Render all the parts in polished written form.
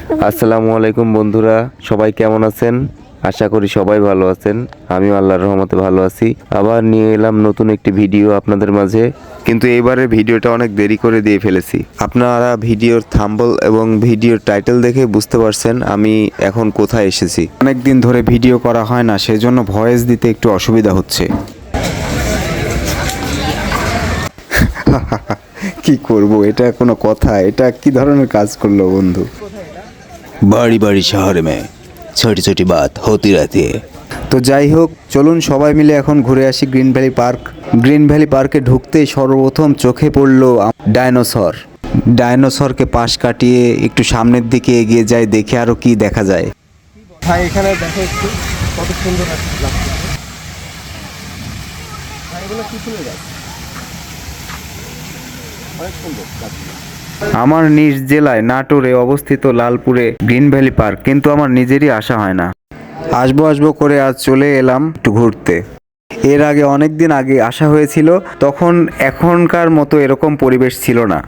আসসালামু আলাইকুম বন্ধুরা, সবাই কেমন আছেন? আশা করি সবাই ভালো আছেন। আমিও আল্লাহর রহমতে ভালো আছি। আবার নিয়ে এলাম নতুন একটি ভিডিও আপনাদের মাঝে, কিন্তু এইবারে ভিডিওটা অনেক দেরি করে দিয়ে ফেলেছি। আপনারা ভিডিওর থাম্বনেল এবং ভিডিওর টাইটেল দেখে বুঝতে পারছেন আমি এখন কোথায় এসেছি। অনেক দিন ধরে ভিডিও করা হয় না, সেজন্য ভয়েস দিতে একটু অসুবিধা হচ্ছে। কি করব, এটা কোনো কথা? এটা কি ধরনের কাজ করলো বন্ধু? बड़ी बड़ी शहर में छोटी छोटी बात होती रहती है। তো যাই হোক, চলুন সবাই মিলে এখন ঘুরে আসি green valley park. Green valley পার্কে ঢুকতেই সর্বপ্রথম চোখে পড়লো ডাইনোসর। ডাইনোসরকে পাশ কাটিয়ে একটু সামনের দিকে এগিয়ে যায়, দেখে আরো কি দেখা যায়। ভাই এখানে দেখো একটু কত সুন্দর লাগছে। ভাই এগুলো কি ফুলের গাছ? অনেক সুন্দর গাছগুলো। আমার নিজ জেলায় নাটোরে অবস্থিত লালপুরে গ্রিন ভ্যালি পার্ক, কিন্তু আমার নিজেরই আসা হয় না। আসবো আসবো করে আজ চলে এলাম একটু ঘুরতে। এর আগে অনেক দিন আগে আসা হয়েছিল, তখন এখনকার মতো এরকম পরিবেশ ছিল না।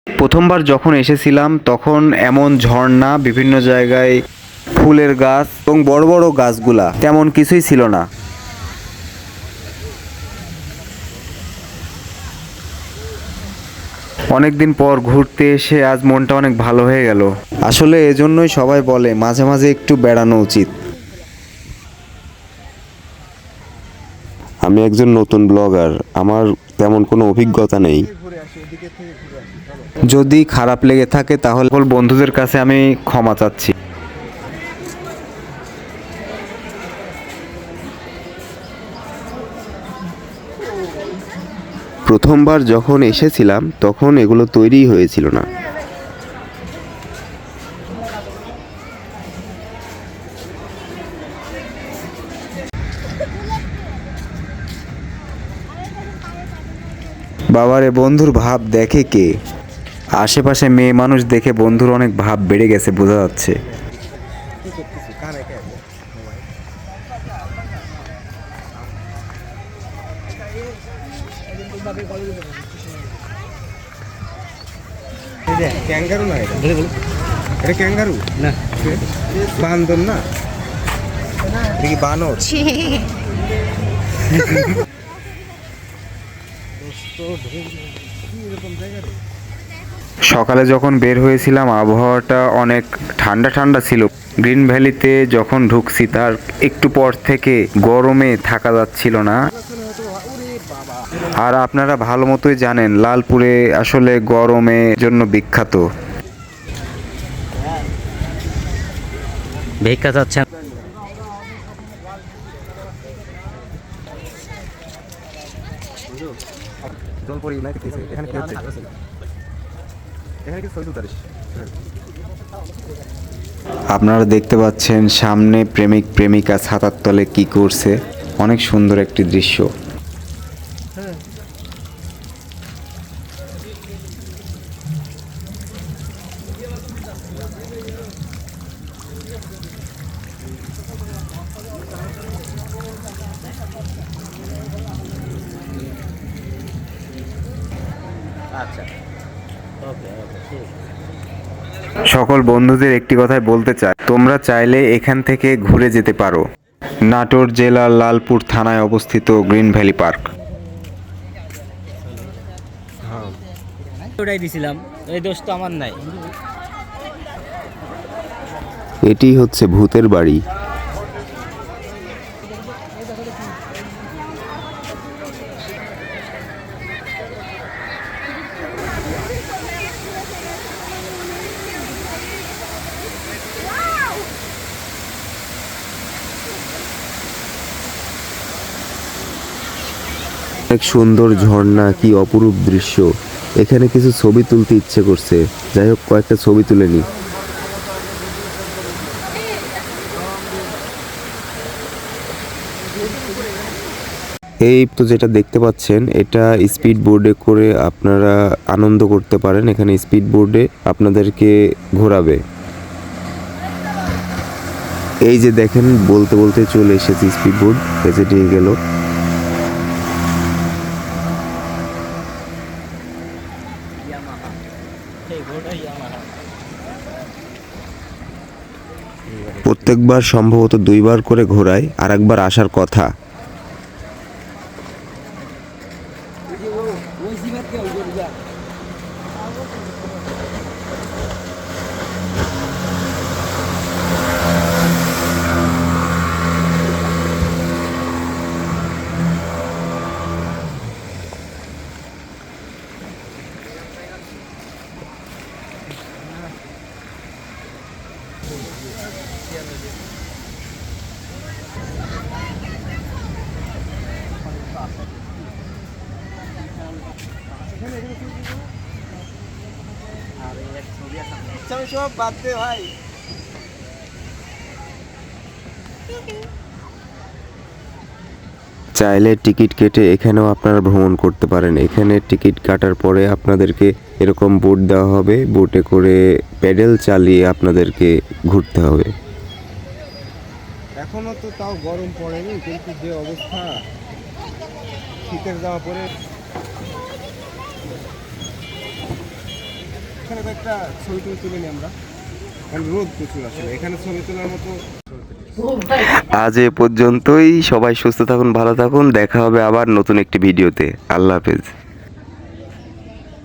প্রথমবার যখন এসেছিলাম তখন এমন ঝর্ণা, বিভিন্ন জায়গায় ফুলের গাছ এবং বড় বড় গাছগুলা তেমন কিছুই ছিল না। অনেকদিন পর ঘুরতে এসে আজ মনটা অনেক ভালো হয়ে গেল। আসলে এজন্যই সবাই বলে মাঝে মাঝে একটু বেড়ানো উচিত। আমি একজন নতুন ব্লগার, আমার তেমন কোনো অভিজ্ঞতা নেই। যদি খারাপ লেগে থাকে তাহলে বন্ধুদের কাছে আমি ক্ষমা চাচ্ছি। প্রথমবার যখন এসেছিলাম তখন এগুলো তৈরি হয়েছিল না। বাবারে, বন্ধুর ভাব দেখে কে? আশেপাশে মেয়ে মানুষ দেখে বন্ধুর অনেক ভাব বেড়ে গেছে, বোঝা যাচ্ছে। ক্যাঙ্গারু না, এটা এটা ক্যাঙ্গারু না, বান্দর না, এটা কি বানর? সকালে যখন বের হয়েছিলাম আবহাওয়াটা অনেক ঠান্ডা ঠান্ডা ছিল। গ্রিন ভ্যালিতে যখন ঢুকছি তার একটু পর থেকে গরমে থাকা যাচ্ছিল না। আর আপনারা ভালো মতোই জানেন লালপুরে আসলে গরমের জন্য বিখ্যাত। ভিক্ষা চাচ্ছেন? জলপরি না, এখানে কি হচ্ছে? এখানে কি সৈদুত আরিস? আপনারা দেখতে পাচ্ছেন সামনে প্রেমিক প্রেমিকা ছাতার তলে কি করছে, অনেক সুন্দর একটি দৃশ্য। আচ্ছা, ওকে ওকে, ঠিক। সকল বন্ধুদের একটি কথাই বলতে চাই, তোমরা চাইলে এখান থেকে ঘুরে যেতে পারো। নাটোর জেলার লালপুর থানায় অবস্থিত গ্রিন ভ্যালি পার্ক। ওটাই দিছিলাম, এই দোষ তো আমার নাই। এটি হচ্ছে ভূতের বাড়ি। অনেক সুন্দর ঝর্ণা, কি অপরূপ দৃশ্য। এখানে কিছু ছবি তুলতে ইচ্ছে করছে, যাই হোক কয়েকটা ছবি তুলে নিই। এই তো যেটা দেখতে পাচ্ছেন এটা স্পিড বোর্ডে করে আপনারা আনন্দ করতে পারেন। এখানে স্পিড বোর্ডে আপনাদেরকে ঘোরাবে। এই যে দেখেন, বলতে বলতে চলে এসেছি, স্পিড বোর্ড এসে দিয়ে গেল। প্রত্যেকবার সম্ভবত 2বার করে ঘোরায়, আর একবার আসার কথা। সব বাদ দে ভাই। চাইলে টিকিট কেটে এখানেও আপনারা ভ্রমণ করতে পারেন। এখানে টিকিট কাটার পরে আপনাদেরকে এরকম বোট দেওয়া হবে, বোটে করে প্যাডেল চালিয়ে আপনাদেরকে ঘুরতে হবে। এখনো তো তাও গরম পড়েনি, কিন্তু যে অবস্থা শীতের জামা পরে। এখানে তো একটা ছবি তুলে নিই আমরা, কারণ রোদ প্রচুর আসলে এখানে ছবি তোলার মতো। আজ এ পর্যন্তই। সবাই সুস্থ থাকুন, ভালো থাকুন। দেখা হবে আবার নতুন একটি ভিডিওতে। আল্লাহ হাফেজ।